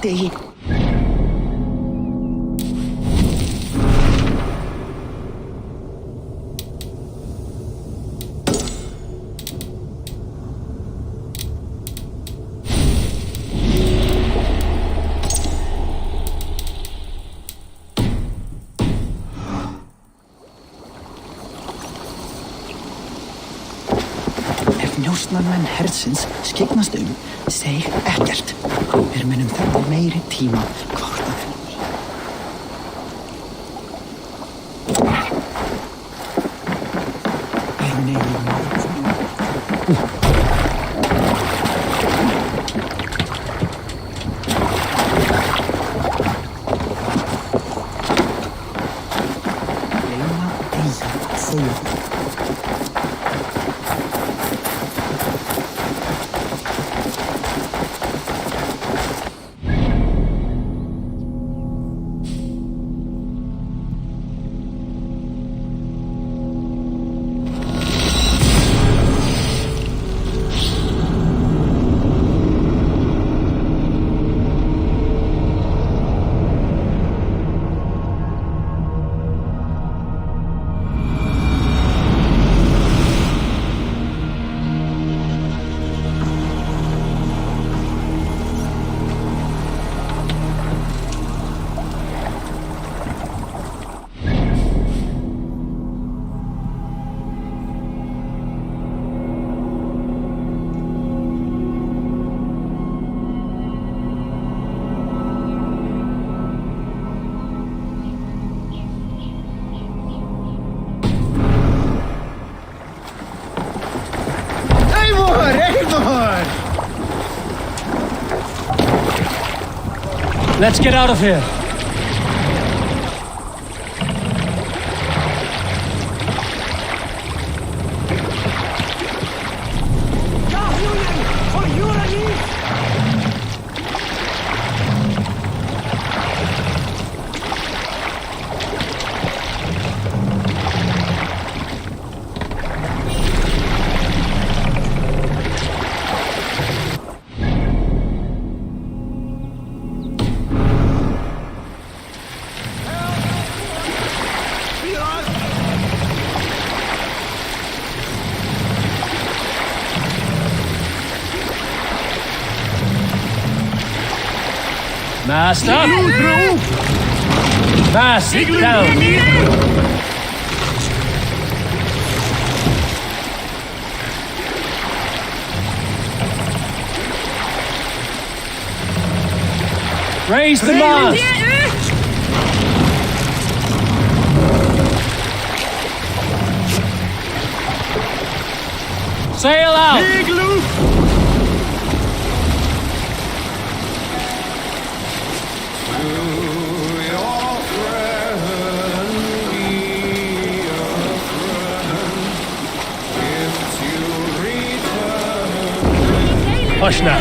degi. Njósnarmenn hersins skyggnast seg ekkert. Við munum þarna meiri tíma hvort að Let's get out of here. Master! Fast down! Raise the mast! Sail out! Hush now.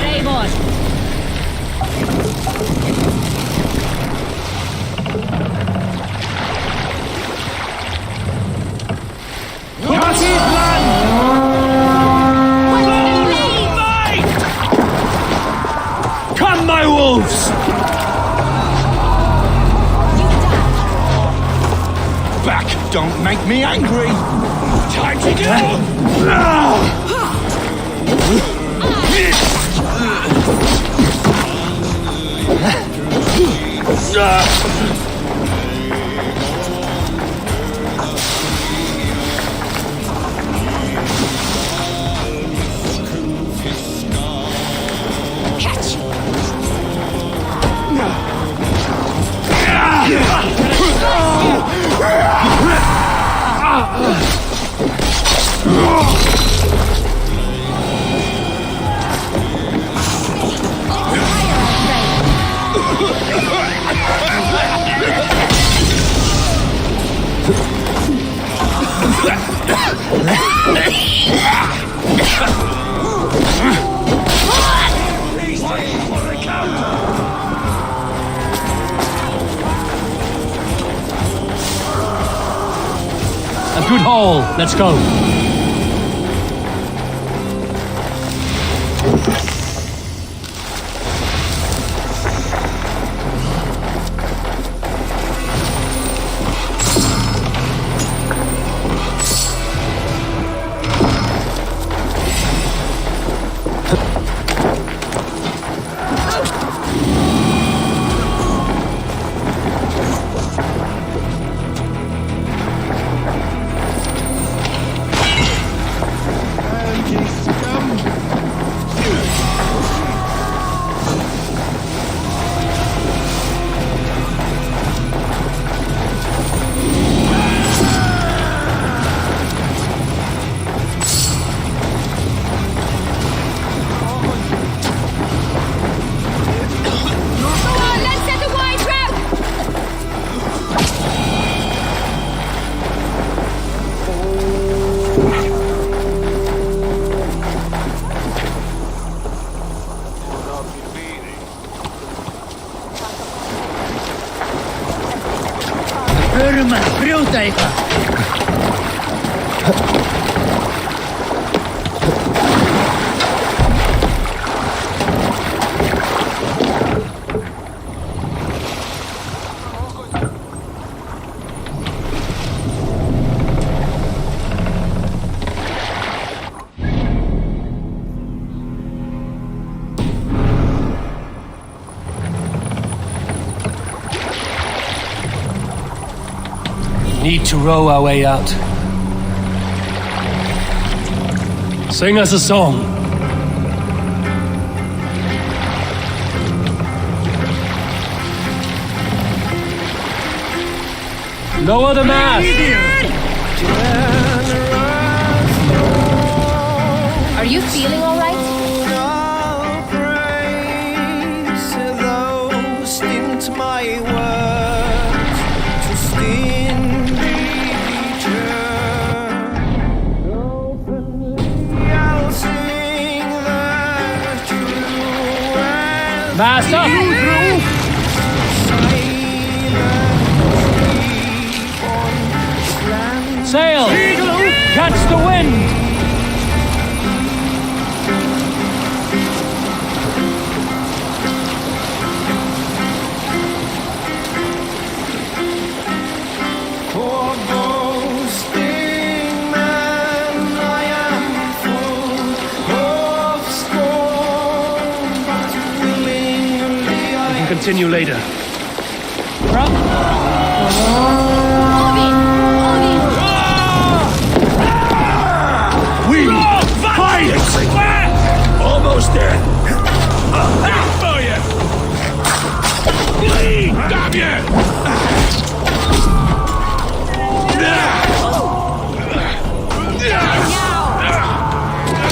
Come, my wolves! Back! Don't make me angry! Time to go! A good haul. Let's go. Förum að brjóta eitthvað. Need to row our way out. Sing us a song. Lower the mast! Are you feeling all right? Mast up! Sail! Catch the wind! Continue later. Run! We fight! Almost there. For you! Bleed! Damn you!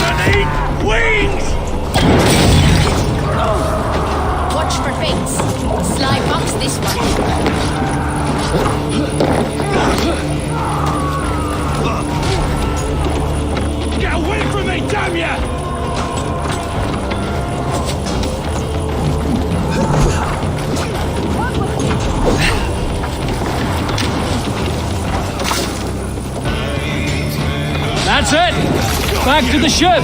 I need wings! Watch for fates. Sly fox this one. Get away from me, damn ya! That's it! Back to the ship!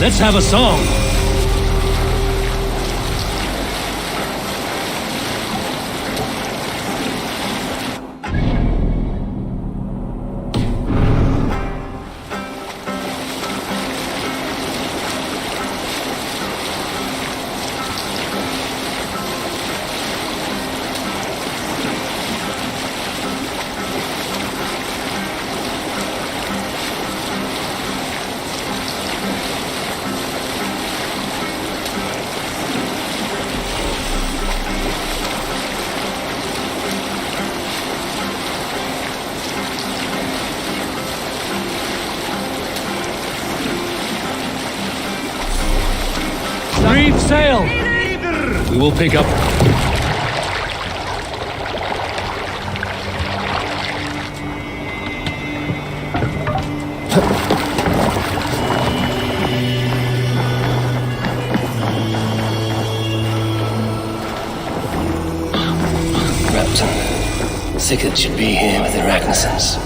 Let's have a song. Reef sail! We will pick up. Raptor. Sigurd should be here with the Ragnarsons.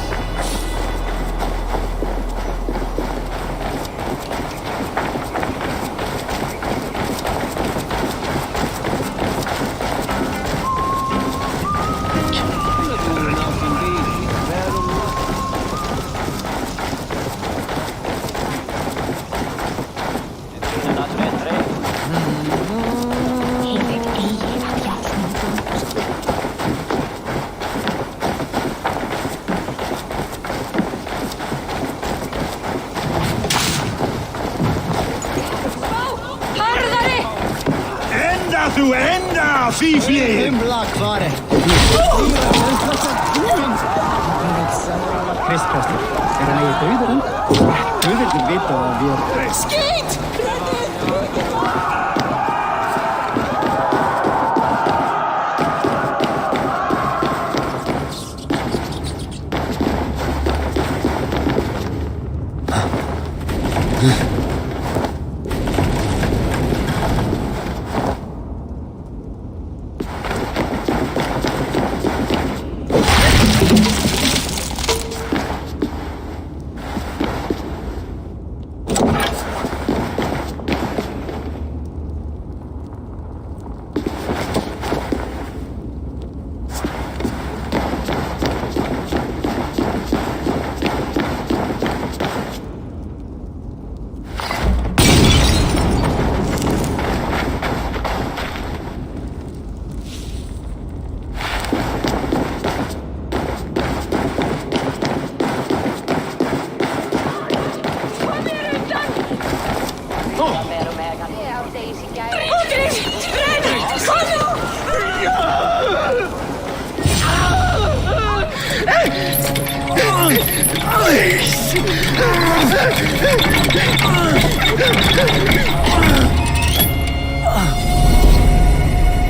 Du enda, Fifi! Himla klare. Kristprester. Er han i høyderen? Du vil ikke vite hva vi gjør. Skit!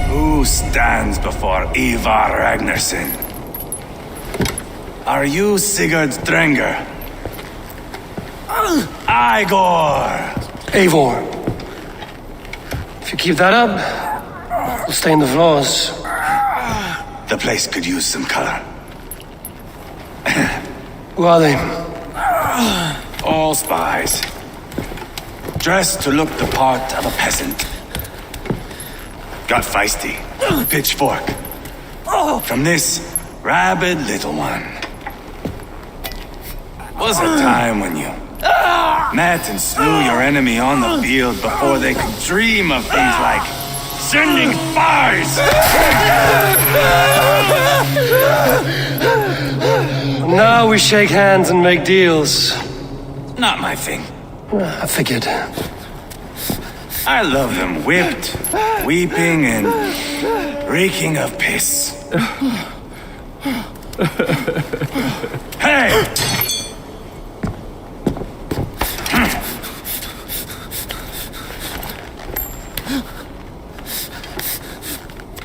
Who stands before Ivar Ragnarsson? Are you Sigurd Drenger? Igor! Eivor. If you keep that up, we'll stay in the floors. The place could use some color. Who are they? All spies. Dressed to look the part of a peasant. Got feisty. Pitchfork. From this rabid little one. Was a time when you met and slew your enemy on the field before they could dream of things like sending spies! Now we shake hands and make deals. Not my thing. I figured. I love them whipped, weeping, and reeking of piss. Hey!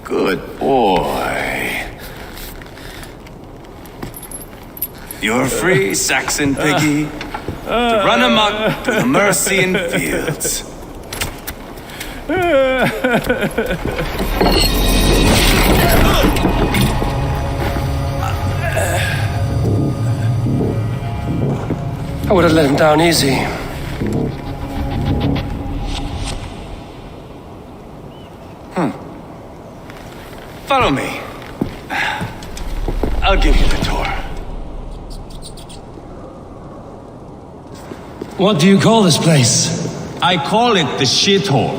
Good boy. You're free, Saxon piggy, to run amok to the Mercian fields. I would have let him down easy. Follow me. I'll give you the tour. What do you call this place? I call it the shithole.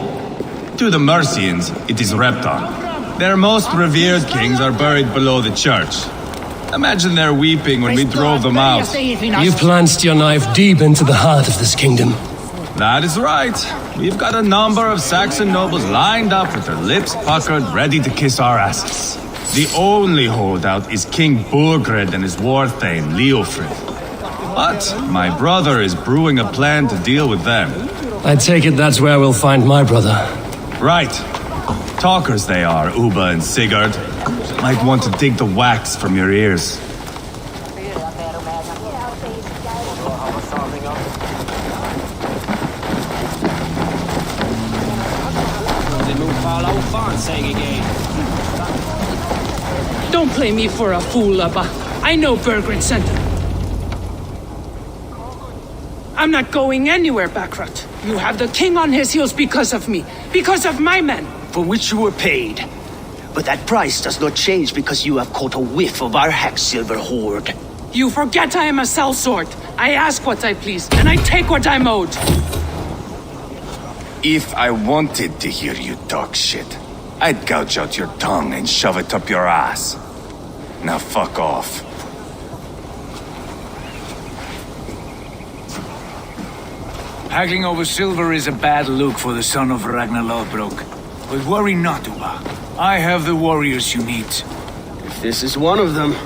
To the Mercians, it is Repton. Their most revered kings are buried below the church. Imagine their weeping when we drove them out. You plunged your knife deep into the heart of this kingdom. That is right. We've got a number of Saxon nobles lined up with their lips puckered, ready to kiss our asses. The only holdout is King Burgred and his war thane, Leofrid. But my brother is brewing a plan to deal with them. I take it that's where we'll find my brother. Right. Talkers they are, Uba and Sigurd. Might want to dig the wax from your ears. Don't play me for a fool, Abba. I know Bergred sent him. I'm not going anywhere, Backrot. You have the king on his heels because of me. Because of my men. For which you were paid. But that price does not change because you have caught a whiff of our Hacksilver hoard. You forget I am a sellsword. I ask what I please, and I take what I'm owed. If I wanted to hear you talk shit, I'd gouge out your tongue and shove it up your ass. Now fuck off. Haggling over silver is a bad look for the son of Ragnar Lodbrok. But worry not, Uba. I have the warriors you need. If this is one of them,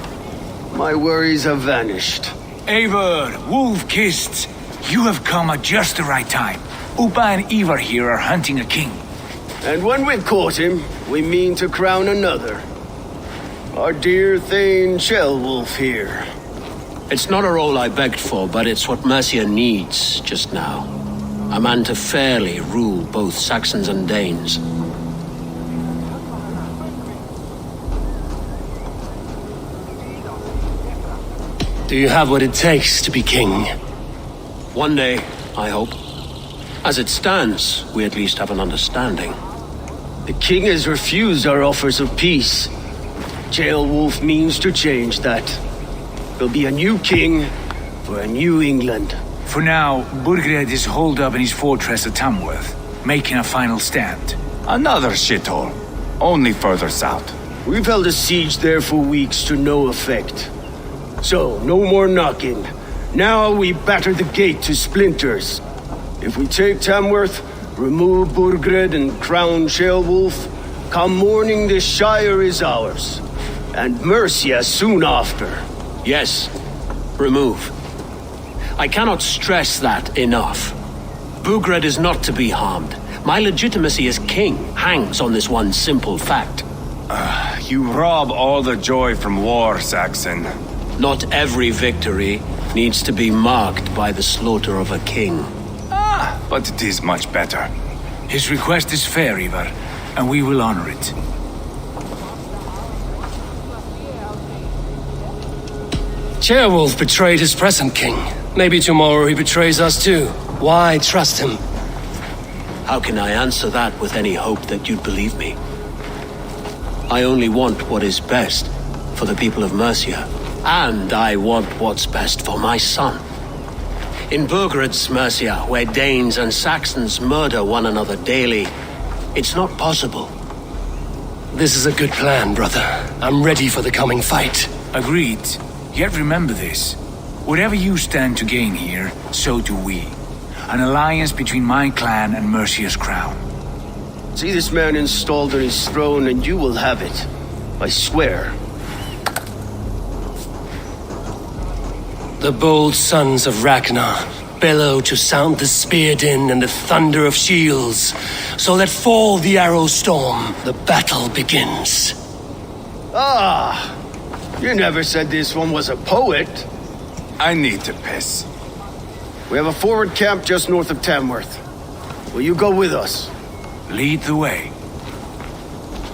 my worries have vanished. Eivor, Wolf-Kissed, you have come at just the right time. Uba and Ivar here are hunting a king. And when we've caught him, we mean to crown another. Our dear Thane Shellwolf here. It's not a role I begged for, but it's what Mercia needs just now. A man to fairly rule both Saxons and Danes. Do you have what it takes to be king? One day, I hope. As it stands, we at least have an understanding. The king has refused our offers of peace. Jailwolf means to change that. There'll be a new king for a new England. For now, Burgred is holed up in his fortress at Tamworth, making a final stand. Another shithole. Only further south. We've held a siege there for weeks to no effect. So, no more knocking. Now we batter the gate to splinters. If we take Tamworth, remove Burgred and crown Shellwolf, come morning the Shire is ours. And Mercia soon after. Yes, remove. I cannot stress that enough. Burgred is not to be harmed. My legitimacy as king hangs on this one simple fact. You rob all the joy from war, Saxon. Not every victory needs to be marked by the slaughter of a king. But it is much better. His request is fair, Ivar, and we will honor it. Chairwolf betrayed his present king. Maybe tomorrow he betrays us too. Why trust him? How can I answer that with any hope that you'd believe me? I only want what is best for the people of Mercia. And I want what's best for my son. In Burgred's Mercia, where Danes and Saxons murder one another daily, it's not possible. This is a good plan, brother. I'm ready for the coming fight. Agreed. Yet remember this. Whatever you stand to gain here, so do we. An alliance between my clan and Mercia's crown. See this man installed on his throne and you will have it. I swear. The bold sons of Ragnar bellow to sound the spear din and the thunder of shields. So let fall the arrow storm. The battle begins. Ah! You never said this one was a poet. I need to piss. We have a forward camp just north of Tamworth. Will you go with us? Lead the way.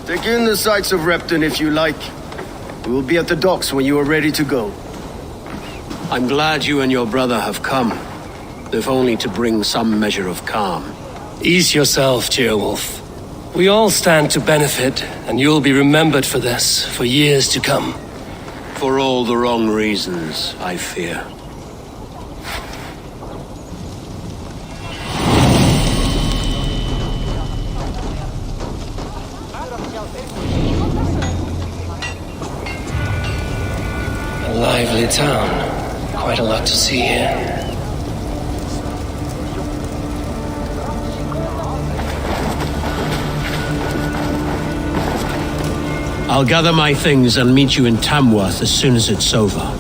Take in the sights of Repton if you like. We will be at the docks when you are ready to go. I'm glad you and your brother have come, if only to bring some measure of calm. Ease yourself, Chairwolf. We all stand to benefit, and you'll be remembered for this for years to come. For all the wrong reasons, I fear. A lively town. Quite a lot to see here. I'll gather my things and meet you in Tamworth as soon as it's over.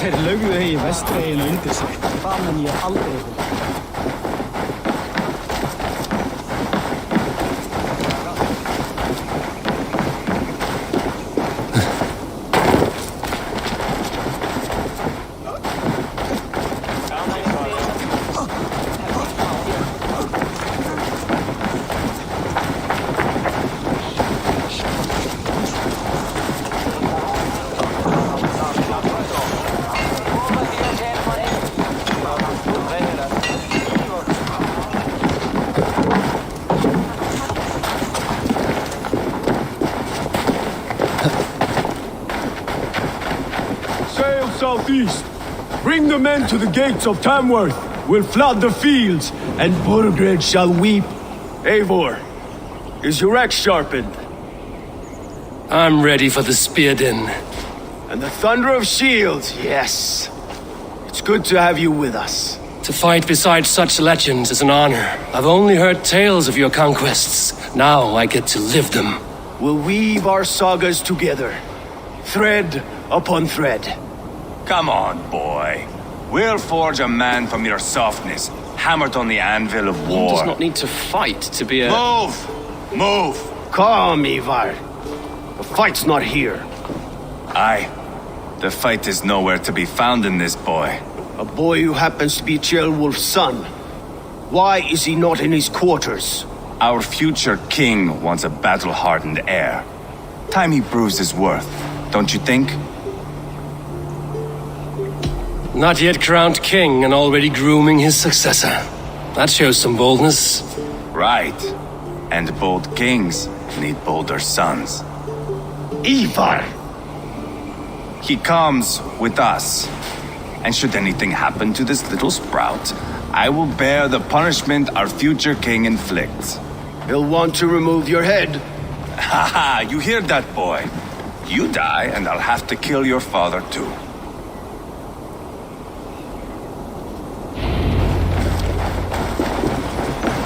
Þeir lögðu í vestreginu undir sig. Það mun ég aldrei southeast. Bring the men to the gates of Tamworth. We'll flood the fields, and Burgred shall weep. Eivor, is your axe sharpened? I'm ready for the spear din. And the thunder of shields, yes. It's good to have you with us. To fight beside such legends is an honor. I've only heard tales of your conquests. Now I get to live them. We'll weave our sagas together, thread upon thread. Come on, boy. We'll forge a man from your softness, hammered on the anvil of war. One does not need to fight to be a... Move! Move! Calm, Ivar. The fight's not here. Aye. The fight is nowhere to be found in this boy. A boy who happens to be Ceolwulf's son. Why is he not in his quarters? Our future king wants a battle-hardened heir. Time he proves his worth, don't you think? Not yet crowned king and already grooming his successor. That shows some boldness. Right. And bold kings need bolder sons. Ivar! He comes with us. And should anything happen to this little sprout, I will bear the punishment our future king inflicts. He'll want to remove your head. Haha, you hear that, boy? You die, and I'll have to kill your father too.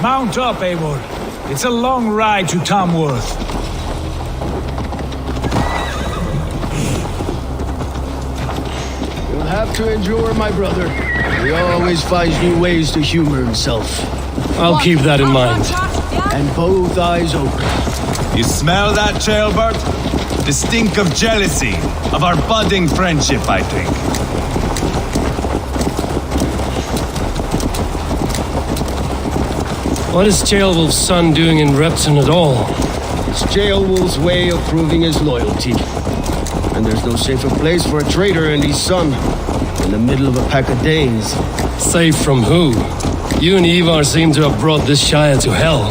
Mount up, Eivor. It's a long ride to Tamworth. You'll have to endure, my brother. He always finds new ways to humor himself. I'll keep that in mind. And both eyes open. You smell that, Ceolbert? The stink of jealousy, of our budding friendship, I think. What is Ceolwulf's son doing in Repton at all? It's Ceolwulf's way of proving his loyalty. And there's no safer place for a traitor and his son in the middle of a pack of Danes. Safe from who? You and Ivar seem to have brought this shire to hell.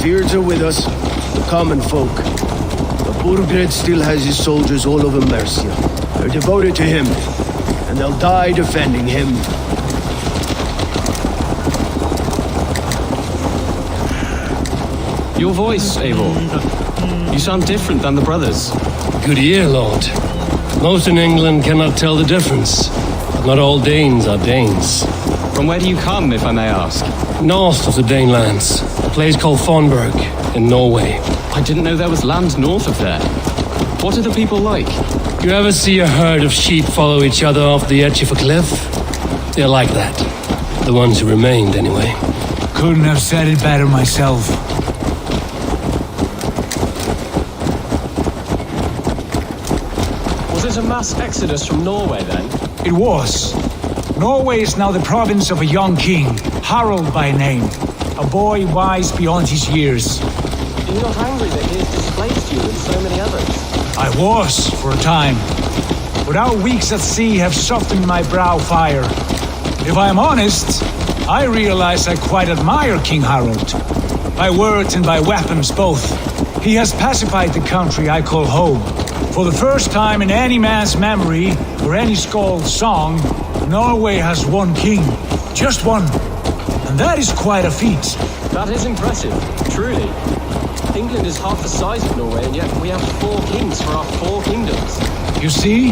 Fears are with us, the common folk. But Burgred still has his soldiers all over Mercia. They're devoted to him, and they'll die defending him. Your voice, Eivor. You sound different than the brothers. Good ear, Lord. Most in England cannot tell the difference. But not all Danes are Danes. From where do you come, if I may ask? North of the Danelands. A place called Thornburg, in Norway. I didn't know there was land north of there. What are the people like? You ever see a herd of sheep follow each other off the edge of a cliff? They're like that. The ones who remained, anyway. Couldn't have said it better myself. Was it a mass exodus from Norway then? It was. Norway is now the province of a young king, Harald by name. A boy wise beyond his years. Are you not angry that he has displaced you and so many others? I was, for a time. But our weeks at sea have softened my brow fire. If I am honest, I realize I quite admire King Harald. By words and by weapons both. He has pacified the country I call home. For the first time in any man's memory, or any skald's song, Norway has one king. Just one. And that is quite a feat. That is impressive, truly. England is half the size of Norway, and yet we have 4 kings for our 4 kingdoms. You see?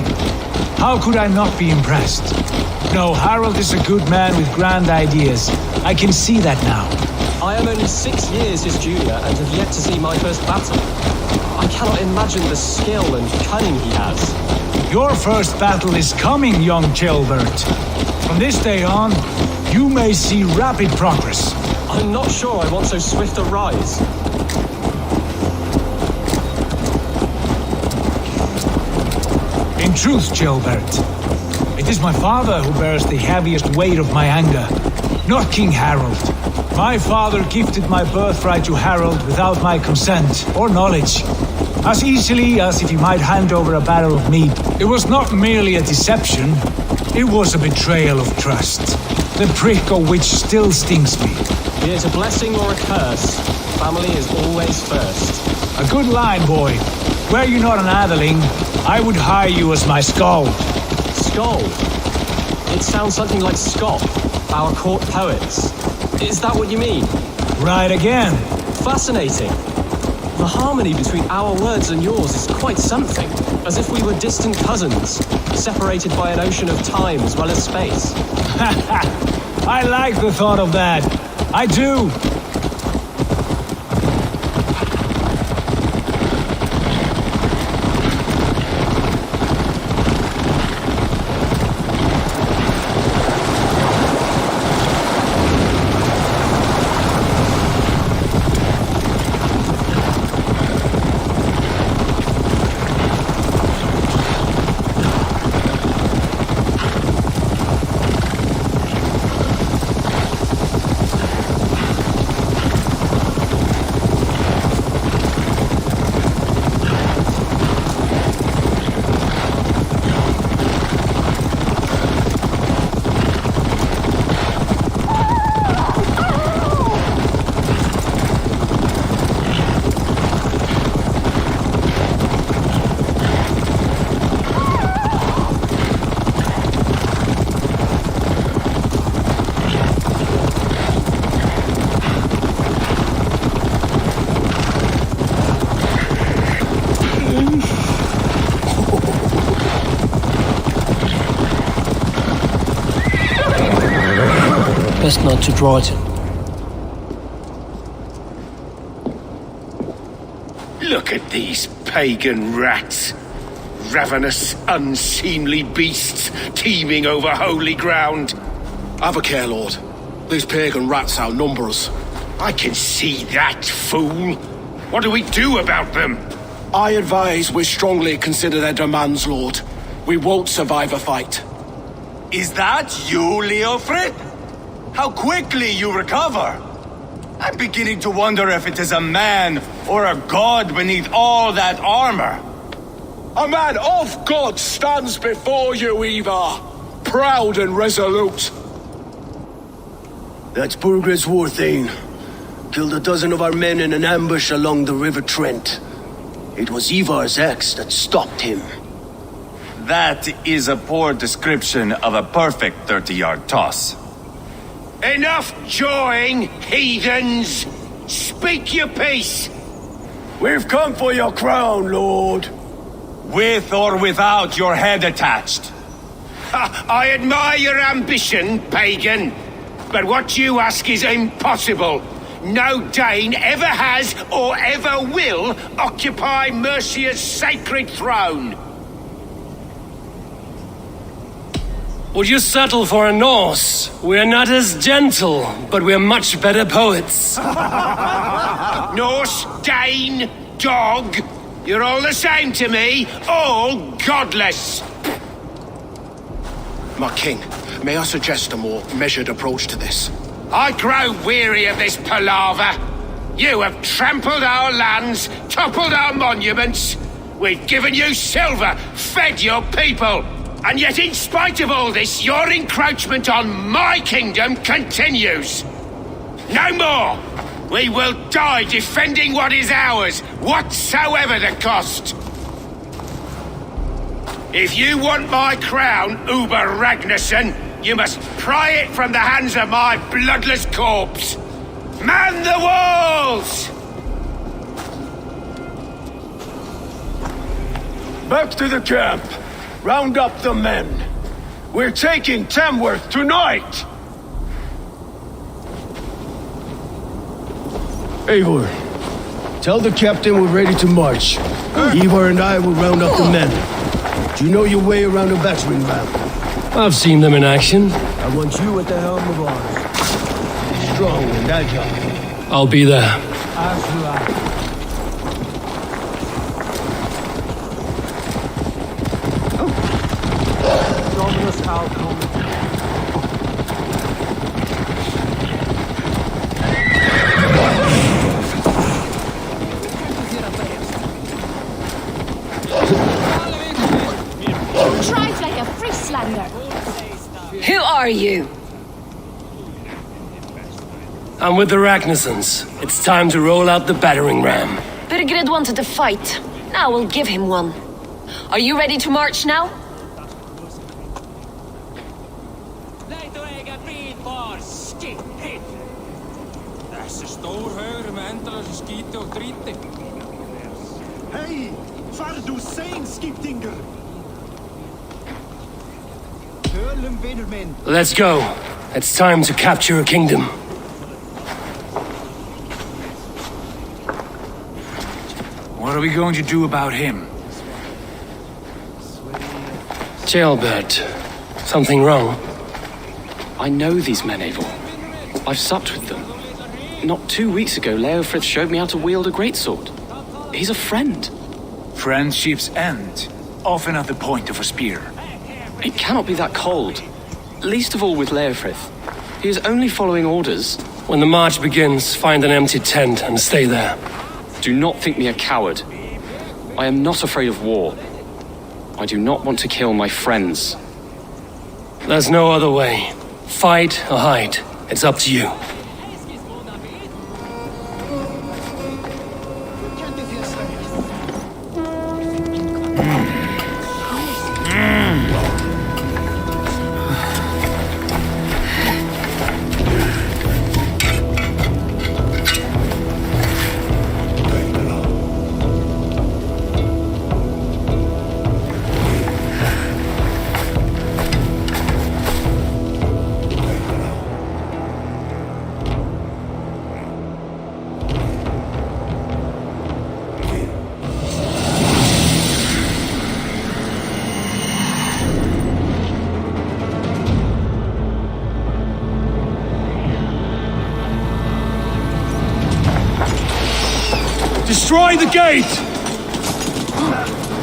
How could I not be impressed? No, Harald is a good man with grand ideas. I can see that now. I am only 6 years his junior and have yet to see my first battle. I cannot imagine the skill and cunning he has. Your first battle is coming, young Chilbert. From this day on, you may see rapid progress. I'm not sure I want so swift a rise. In truth, Chilbert, it is my father who bears the heaviest weight of my anger, not King Harald. My father gifted my birthright to Harald without my consent or knowledge, as easily as if he might hand over a barrel of mead. It was not merely a deception, it was a betrayal of trust, the prick of which still stings me. Be it a blessing or a curse, family is always first. A good line, boy. Were you not an atheling, I would hire you as my skald. Skald? It sounds something like Scott, our court poets. Is that what you mean? Right again. Fascinating. The harmony between our words and yours is quite something. As if we were distant cousins, separated by an ocean of time as well as space. I like the thought of that. I do. Best not to draw it. Look at these pagan rats. Ravenous, unseemly beasts teeming over holy ground. Have a care, Lord. These pagan rats outnumber us. I can see that, fool. What do we do about them? I advise we strongly consider their demands, Lord. We won't survive a fight. Is that you, Leofrid? How quickly you recover! I'm beginning to wonder if it is a man or a god beneath all that armor. A man of God stands before you, Eva, proud and resolute. That's Burgred's war thane. Killed a dozen of our men in an ambush along the River Trent. It was Ivar's axe that stopped him. That is a poor description of a perfect 30-yard toss. Enough jawing, heathens! Speak your piece! We've come for your crown, Lord. With or without your head attached. Ha, I admire your ambition, pagan. But what you ask is impossible. No Dane ever has or ever will occupy Mercia's sacred throne. Would you settle for a Norse? We're not as gentle, but we're much better poets. Norse, Dane, dog. You're all the same to me. All godless. My king, may I suggest a more measured approach to this? I grow weary of this palaver. You have trampled our lands, toppled our monuments. We've given you silver, fed your people. And yet, in spite of all this, your encroachment on my kingdom continues. No more! We will die defending what is ours, whatsoever the cost. If you want my crown, Uber Ragnarsson, you must pry it from the hands of my bloodless corpse. Man the walls! Back to the camp. Round up the men. We're taking Tamworth tonight! Eivor, tell the captain we're ready to march. Ivar and I will round up the men. Do you know your way around a battering ram? I've seen them in action. I want you at the helm of ours. Strong and agile. I'll be there. Drive like a Frieslander. Who are you? I'm with the Ragnarssons. It's time to roll out the battering ram. Birgrid wanted to fight. Now we'll give him one. Are you ready to march now? Hey, far du sein, skipdinger! Let's go. It's time to capture a kingdom. What are we going to do about him? Jailbird. Something wrong? I know these men, Eivor. I've supped with them. Not 2 weeks ago, Leofrith showed me how to wield a greatsword. He's a friend. Friendships end, often at the point of a spear. It cannot be that cold. Least of all with Leofrith. He is only following orders. When the march begins, find an empty tent and stay there. Do not think me a coward. I am not afraid of war. I do not want to kill my friends. There's no other way. Fight or hide. It's up to you. Destroy the gate!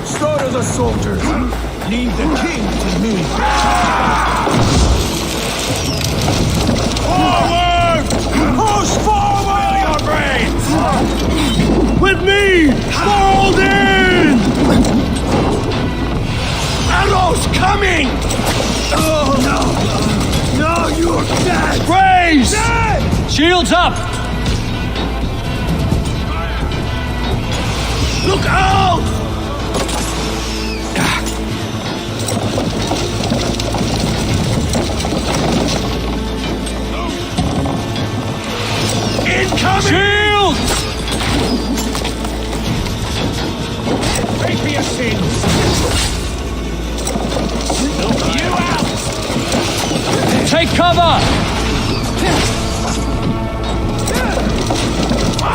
Slaughter the soldiers. Leave the king to me. Forward! Push forward, your brains! With me! Fold in! Arrows coming! Oh, no! No, you're dead! Raise! Dead! Shields up! Look out! Incoming! Shield! Pay for your sins! You out! Take cover!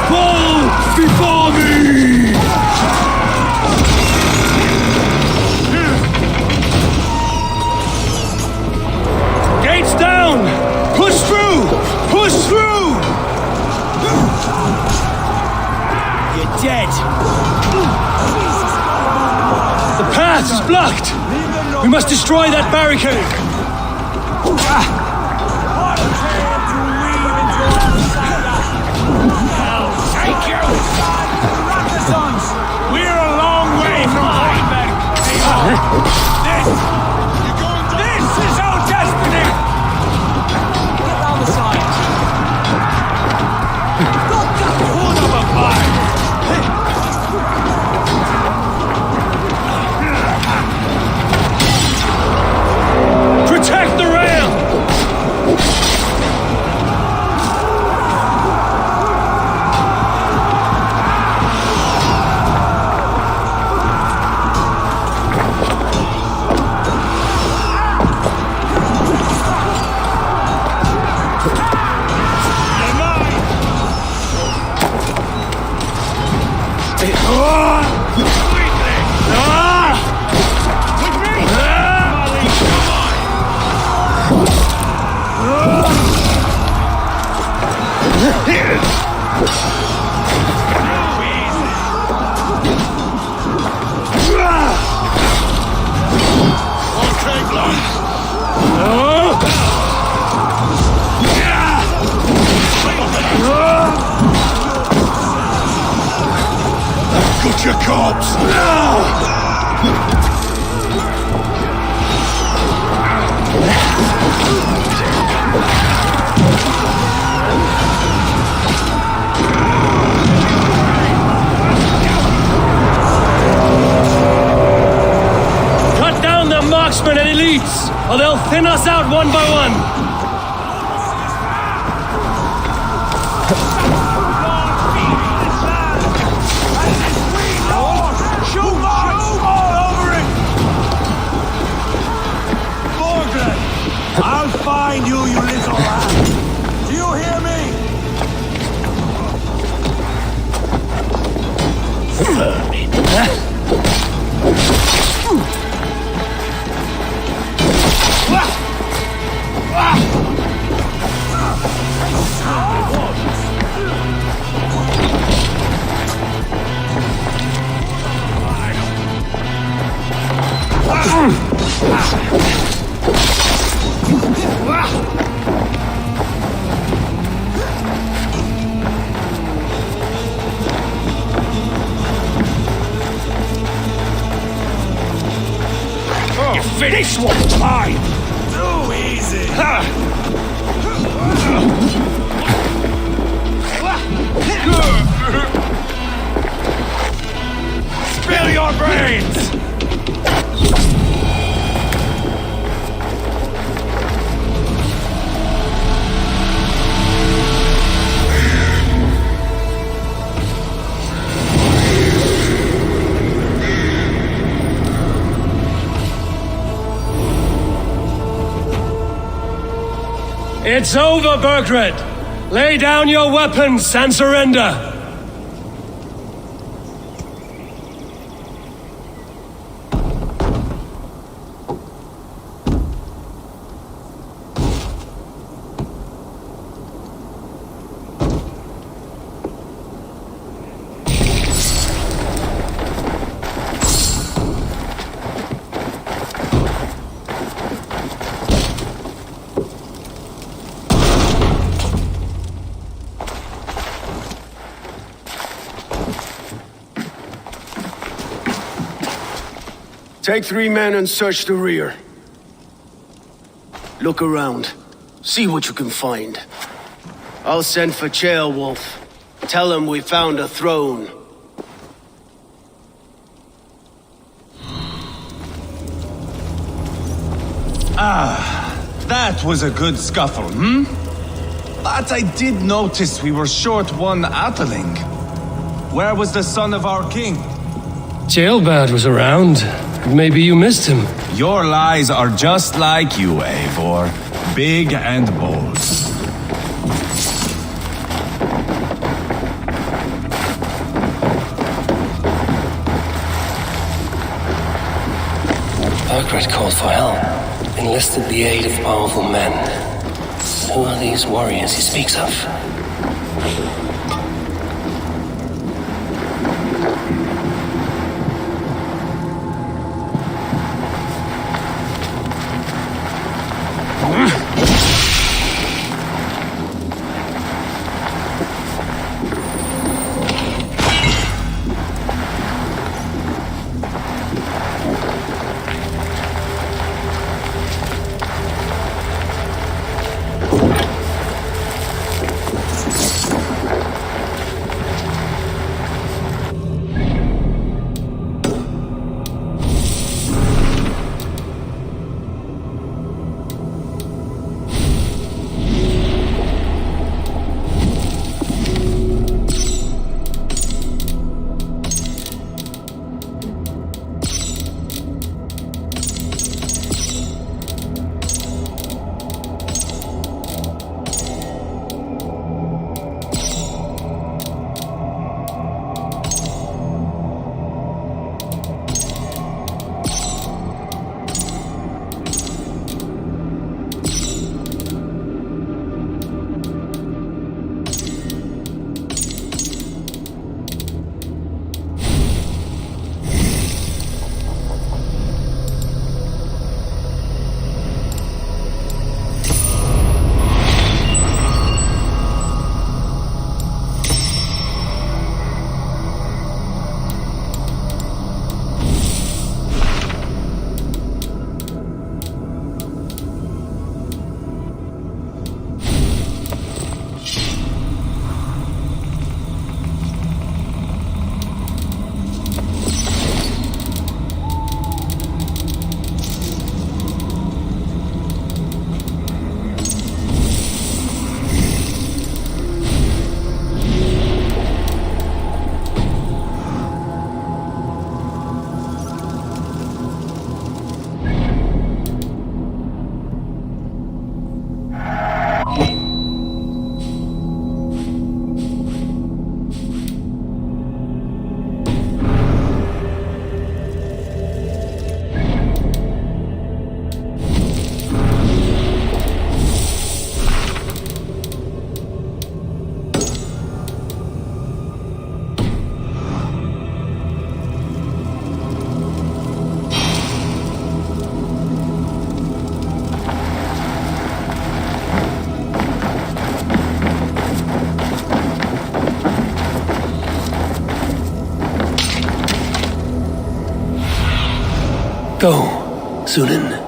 Fall before me! blocked! We must destroy that barricade! Take your We're a long way from Heinberg. This is our destiny! Get down the side! One of a five! Protect the rail! Got your corpse! Cut down the marksmen and elites, or they'll thin us out one by one! I'll find you, you little rat! Do you hear me? This one's mine! Too easy! Spill your brains! It's over, Burgred! Lay down your weapons and surrender! Take 3 men and search the rear. Look around. See what you can find. I'll send for Ceolwulf. Tell him we found a throne. That was a good scuffle, But I did notice we were short one Atheling. Where was the son of our king? Ceolbad was around. Maybe you missed him. Your lies are just like you, Eivor. Big and bold. Burgred called for help. Enlisted the aid of powerful men. Who are these warriors he speaks of? Go, Sunan.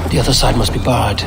The other side must be barred.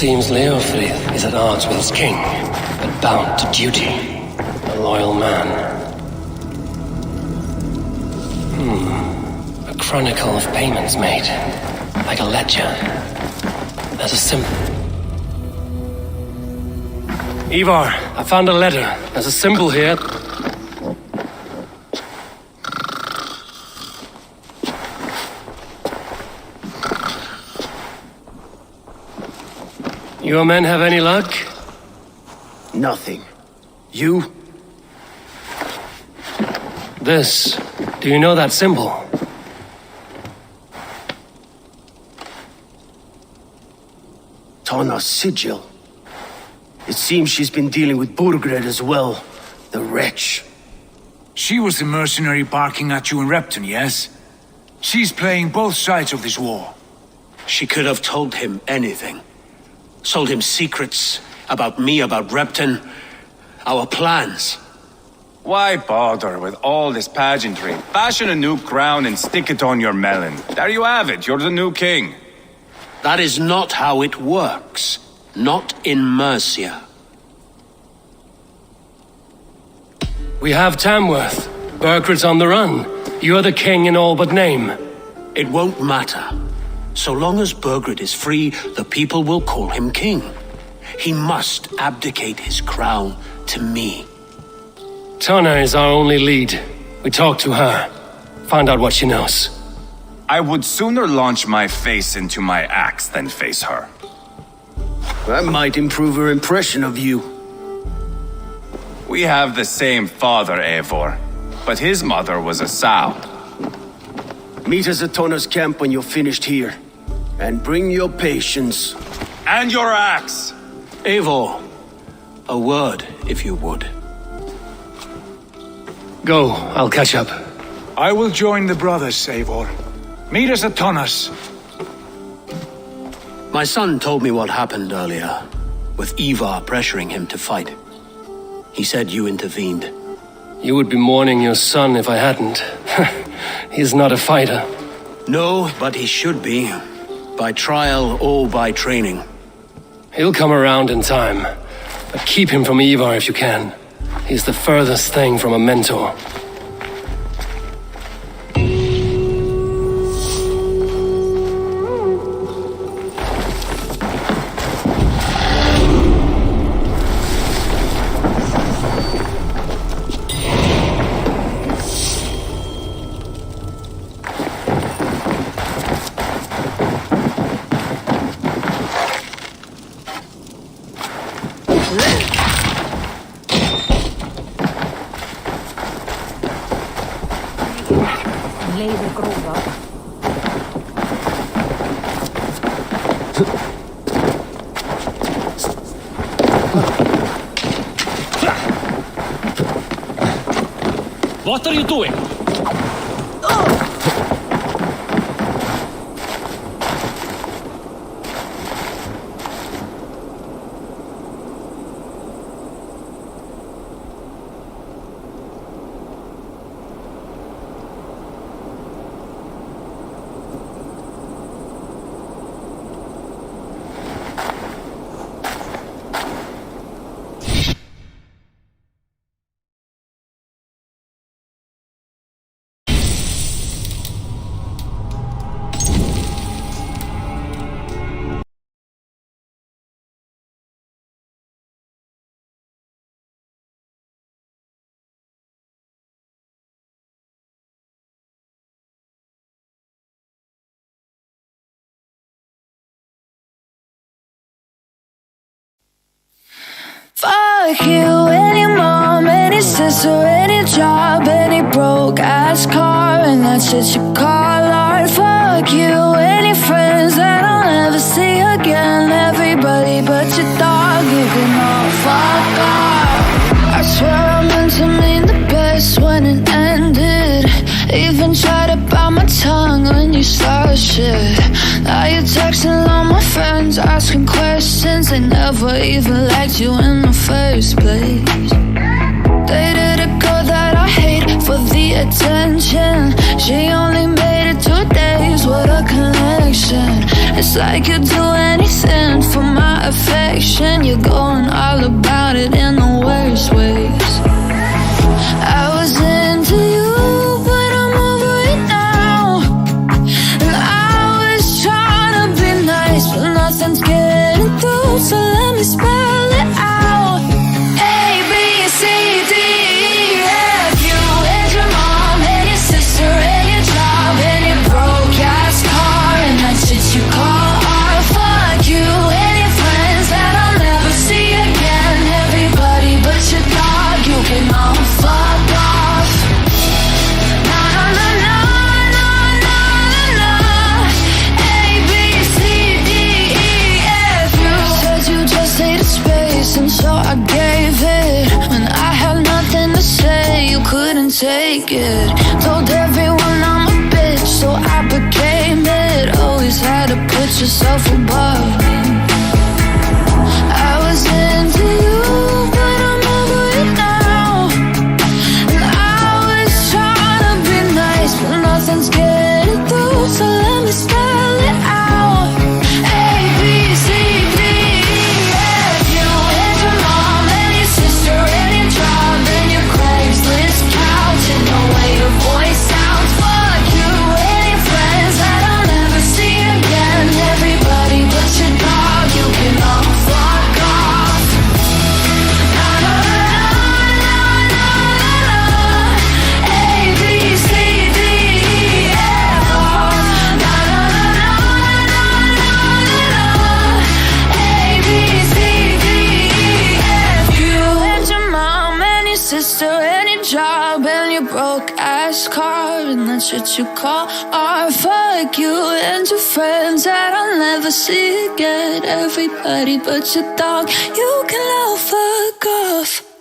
Seems Leofrith is at odds with his king, but bound to duty. A loyal man. A chronicle of payments made. Like a ledger. There's a symbol. Ivar, I found a letter. There's a symbol here. Your men have any luck? Nothing. You? This. Do you know that symbol? Tana's sigil. It seems she's been dealing with Burgred as well. The wretch. She was the mercenary barking at you in Repton, yes? She's playing both sides of this war. She could have told him anything. Sold him secrets about me, about Repton, our plans. Why bother with all this pageantry? Fashion a new crown and stick it on your melon. There you have it, you're the new king. That is not how it works. Not in Mercia. We have Tamworth. Burgred's on the run. You're the king in all but name. It won't matter. So long as Burgred is free, the people will call him king. He must abdicate his crown to me. Tana is our only lead. We talk to her. Find out what she knows. I would sooner launch my face into my axe than face her. That might improve her impression of you. We have the same father, Eivor, but his mother was a sow. Meet us at Tana's camp when you're finished here. And bring your patience. And your axe! Eivor, a word, if you would. Go, I'll catch up. I will join the brothers, Eivor. Meet us at Tana's. My son told me what happened earlier, with Ivar pressuring him to fight. He said you intervened. You would be mourning your son if I hadn't. He's not a fighter. No, but he should be. By trial or by training. He'll come around in time. But keep him from Ivar if you can. He's the furthest thing from a mentor. What are you doing? Fuck you and your mom and your sister and your job and your broke ass car and that shit you call art. Fuck you and your friends that I'll never see again. Everybody but your dog, you can all fuck off. I swear I meant to mean the best when it ended. Even tried to bite my tongue when you started shit. Now you're texting all my friends, asking questions. They never even liked you in the first place. Dated a girl that I hate for the attention. She only made it 2 days, what a connection. It's like you'd do anything for my affection. You're going all about it in the worst ways. I was into you, but I'm over it now. And I was trying to be nice, but nothing's getting through. So let me spell it out. A, B, C, D, E, F. You and your mom and your sister and your job and your broke ass car and that shit you call art. Fuck you and your friends that I'll never see again. Everybody but your dog. reasons getting through, so let me spell it out. A, B, C, D, E, F. You and your mom and your sister and your job and your Craigslist couch and the way your voice sounds. Fuck you and your friends that I'll never see again. Everybody but your dog, you can all fuck off. Na na na na na na. A, B, C, D, E, F. Na na na na na na. A, B, C, D, E, F. You and your mom and your sister and your job and your broke ass car and that shit you call art. Fuck you and your friends that I'll never see again. Everybody but your dog, you can all fuck off.